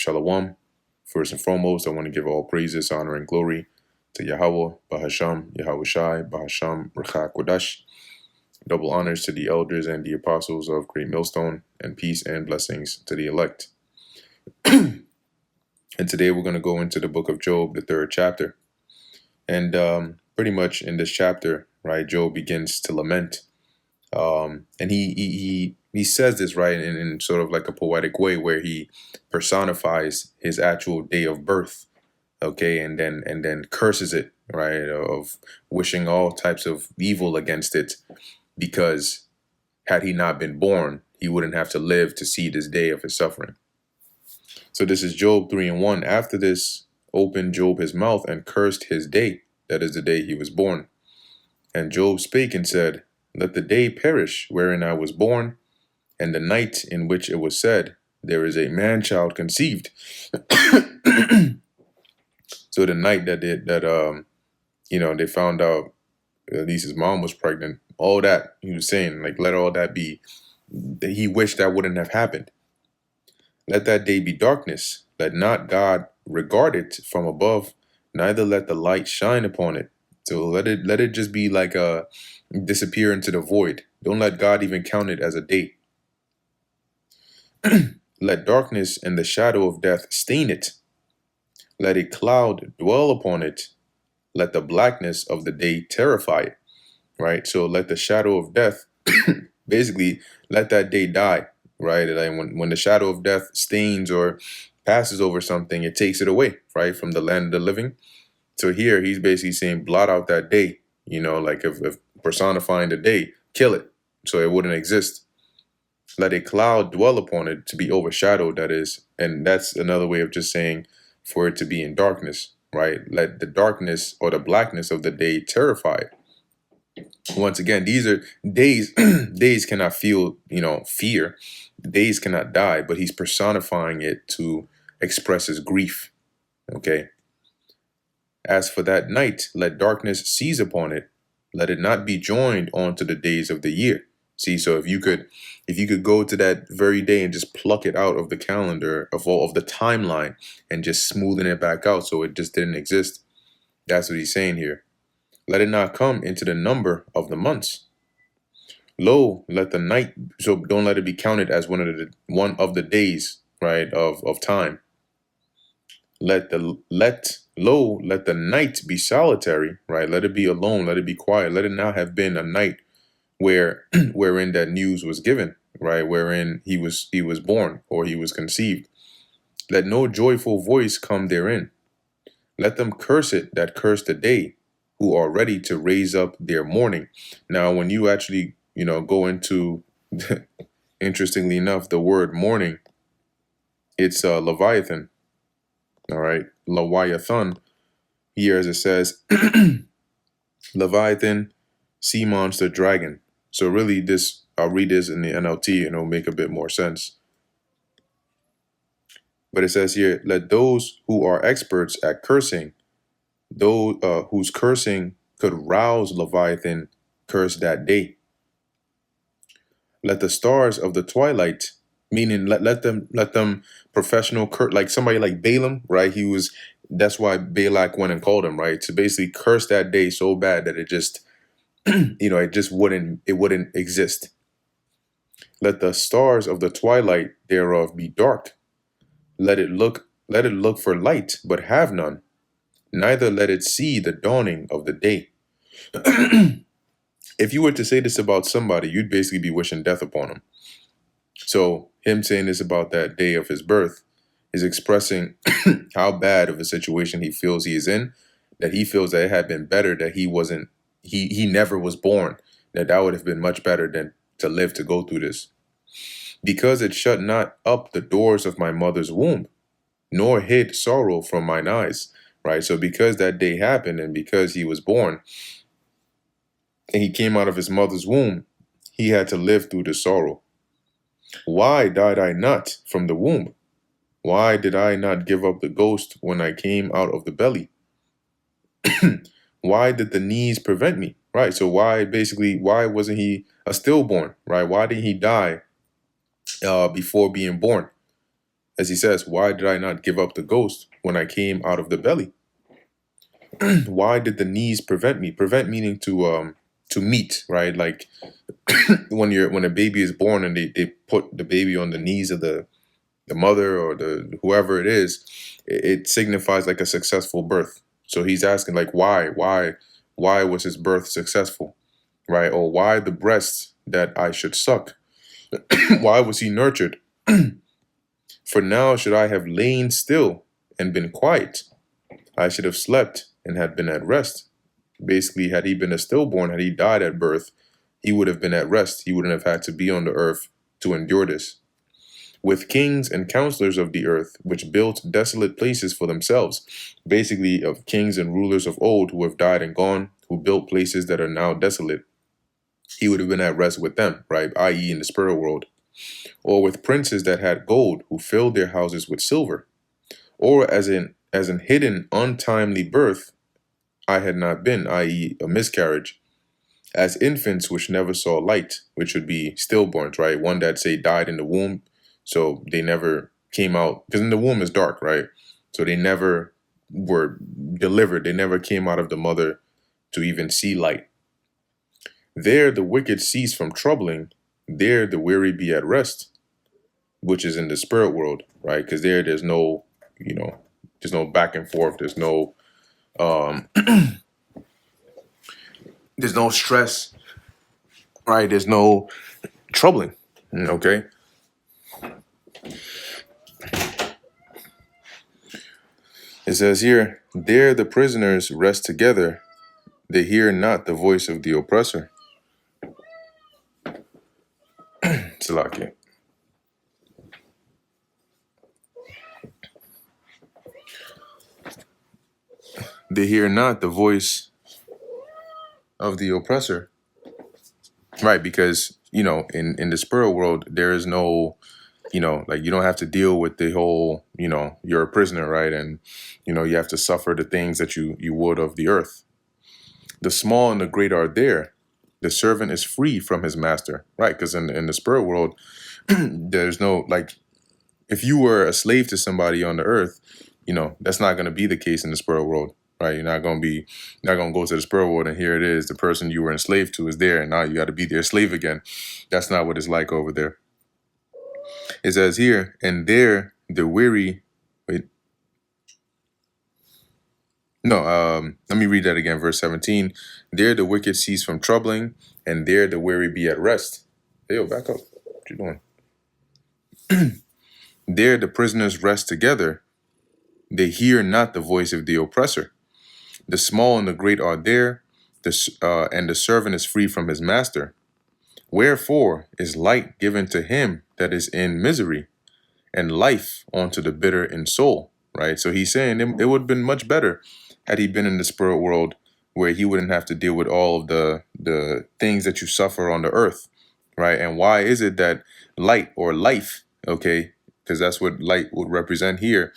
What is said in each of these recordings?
Shalom. First and foremost, I want to give all praises, honor, and glory to Yahweh, Bahasham, Yahweh Shai, Bahasham, Rechak Kodash. Double honors to the elders and the apostles of Great Millstone, and peace and blessings to the elect. And today we're going to go into the book of Job, the 3rd chapter. And pretty much in this chapter, right, Job begins to lament. And he says this, right, in sort of like a poetic way where he personifies his actual day of birth, okay, and then curses it, right, of wishing all types of evil against it, because had he not been born, he wouldn't have to live to see this day of his suffering. So this is Job 3:1. After this, opened Job his mouth and cursed his day, that is the day he was born. And Job spake and said, let the day perish wherein I was born, and the night in which it was said, there is a man-child conceived. So the night that they found out at least his mom was pregnant, all that he was saying, like, let all that be. He wished that wouldn't have happened. Let that day be darkness. Let not God regard it from above, neither let the light shine upon it. So let it just be like a disappear into the void. Don't let God even count it as a day. Let darkness and the shadow of death stain it. Let a cloud dwell upon it. Let the blackness of the day terrify it. Right? So let the shadow of death, basically, let that day die. Right? Like when the shadow of death stains or passes over something, it takes it away, right, from the land of the living. So here he's basically saying, blot out that day, like if personifying the day, kill it so it wouldn't exist. Let a cloud dwell upon it, to be overshadowed, that is. And that's another way of just saying for it to be in darkness, right? Let the darkness or the blackness of the day terrify it. Once again, these are days. Days cannot feel, fear. Days cannot die, but he's personifying it to express his grief. Okay. As for that night, let darkness seize upon it. Let it not be joined onto the days of the year. See, so if you could go to that very day and just pluck it out of the calendar of the timeline and just smoothen it back out so it just didn't exist. That's what he's saying here. Let it not come into the number of the months. Lo, let the night, so don't let it be counted as one of the days, right, of time. Let the night be solitary, right? Let it be alone, let it be quiet. Let it not have been a night wherein that news was given, right? Wherein he was born or he was conceived. Let no joyful voice come therein. Let them curse it that curse the day, who are ready to raise up their mourning. Now, when you actually, go into, interestingly enough, the word mourning, it's Leviathan. All right, Leviathan. Here, as it says, Leviathan, sea monster, dragon. So really, I'll read this in the NLT and it'll make a bit more sense. But it says here, let those who are experts at cursing, those whose cursing could rouse Leviathan, curse that day. Let the stars of the twilight, meaning let them professional curse, like somebody like Balaam, right? That's why Balak went and called him, right? To basically curse that day so bad that it just, it wouldn't exist. Let the stars of the twilight thereof be dark. Let it look for light, but have none. Neither let it see the dawning of the day. If you were to say this about somebody, you'd basically be wishing death upon him. So him saying this about that day of his birth is expressing how bad of a situation he feels he is in, that he feels that it had been better that he never was born, that would have been much better than to live to go through this. Because it shut not up the doors of my mother's womb, nor hid sorrow from mine eyes, right? So because that day happened and because he was born and he came out of his mother's womb, he had to live through the sorrow. Why died I not from the womb? Why did I not give up the ghost when I came out of the belly? Why did the knees prevent me? Right. So why wasn't he a stillborn? Right. Why did he die before being born? As he says, why did I not give up the ghost when I came out of the belly? Why did the knees prevent me? Prevent meaning to meet, right? Like when a baby is born and they put the baby on the knees of the mother or the whoever it is, it signifies like a successful birth. So he's asking like why was his birth successful, right? Or why the breasts that I should suck? Why was he nurtured? For now should I have lain still and been quiet. I should have slept and had been at rest. Basically, had he been a stillborn, had he died at birth, he would have been at rest. He wouldn't have had to be on the earth to endure this. With kings and counselors of the earth, which built desolate places for themselves, basically of kings and rulers of old who have died and gone, who built places that are now desolate, he would have been at rest with them, right? I.e., in the spirit world. Or with princes that had gold, who filled their houses with silver. Or as in hidden untimely birth, I had not been, i.e., a miscarriage, as infants which never saw light, which would be stillborns, right? One that say died in the womb, so they never came out, because in the womb is dark, right? So they never were delivered. They never came out of the mother to even see light. There the wicked cease from troubling. There the weary be at rest, which is in the spirit world, right? Because there's no, there's no back and forth. There's no, um, there's no stress, right? There's no troubling. Okay. It says here, there the prisoners rest together. They hear not the voice of the oppressor. Salakia. They hear not the voice of the oppressor. Right, because, in the spirit world, there is no, like you don't have to deal with the whole, you're a prisoner, right? And, you have to suffer the things that you would of the earth. The small and the great are there. The servant is free from his master, right? Because in the spirit world, there's no, like, if you were a slave to somebody on the earth, that's not going to be the case in the spirit world, right? You're not going to go to the spirit world and here it is, the person you were enslaved to is there, and now you got to be their slave again. That's not what it's like over there. It says here, and there the weary. Wait. No, let me read that again, verse 17. There the wicked cease from troubling, and there the weary be at rest. Hey, yo, back up. What you doing? There the prisoners rest together. They hear not the voice of the oppressor. The small and the great are there, and the servant is free from his master. Wherefore is light given to him that is in misery, and life unto the bitter in soul. Right? So he's saying it would have been much better had he been in the spirit world where he wouldn't have to deal with all of the things that you suffer on the earth. Right? And why is it that light or life, okay, because that's what light would represent here,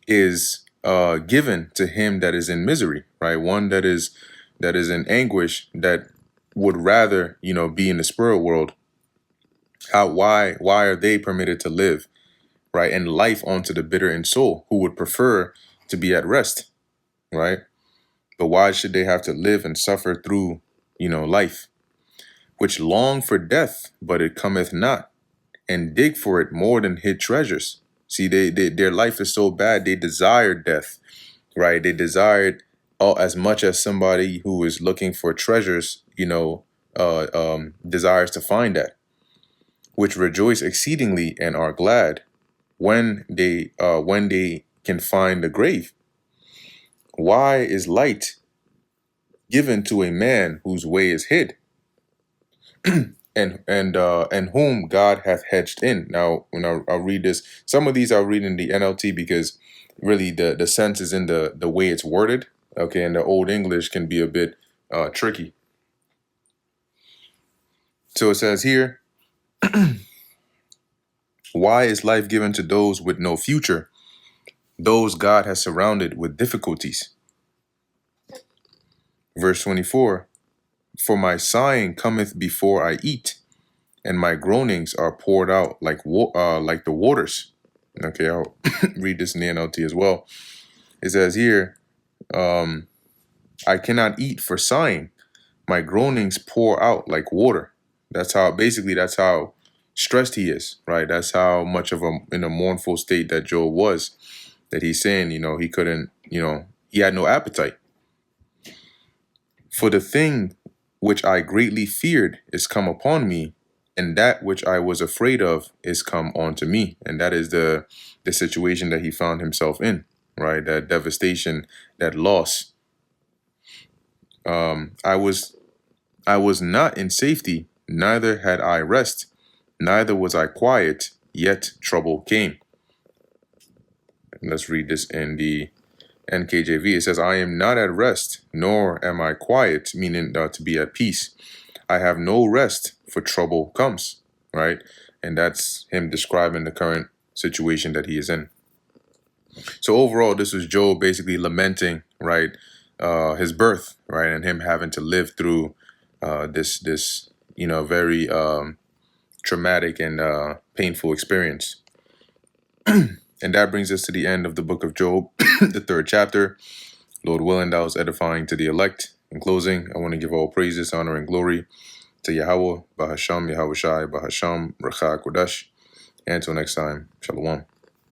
is given to him that is in misery, right? One that is in anguish, that would rather, be in the spirit world. Why are they permitted to live, right? And life onto the bitter in soul, who would prefer to be at rest, right? But why should they have to live and suffer through, life? Which long for death, but it cometh not, and dig for it more than hid treasures. See, their life is so bad, they desire death, right? They desired as much as somebody who is looking for treasures, desires to find that, which rejoice exceedingly and are glad when they can find the grave. Why is light given to a man whose way is hid? and whom God hath hedged in. Now, when I'll read this, some of these I'll read in the NLT because really the sense is in the way it's worded. Okay, and the Old English can be a bit tricky. So it says here, why is life given to those with no future, those God has surrounded with difficulties? Verse 24, for my sighing cometh before I eat, and my groanings are poured out like the waters. Okay, I'll read this in the NLT as well. It says here, I cannot eat for sighing. My groanings pour out like water. That's how stressed he is, right? That's how much of in a mournful state that Job was, that he's saying, he couldn't, he had no appetite. For the thing which I greatly feared is come upon me, and that which I was afraid of is come onto me. And that is the situation that he found himself in, right? That devastation, that loss. I was not in safety, neither had I rest, neither was I quiet, yet trouble came. Let's read this in the NKJV. It says, I am not at rest, nor am I quiet, meaning to be at peace. I have no rest, for trouble comes, right? And that's him describing the current situation that he is in. So overall, this was Job basically lamenting, right, his birth, right, and him having to live through this very traumatic and painful experience. And that brings us to the end of the book of Job, the 3rd chapter. Lord willing, that was edifying to the elect. In closing, I want to give all praises, honor, and glory to Yahweh, Bahasham, Yahweh Shai, Bahasham, Racha Kodesh. And until next time, Shalom.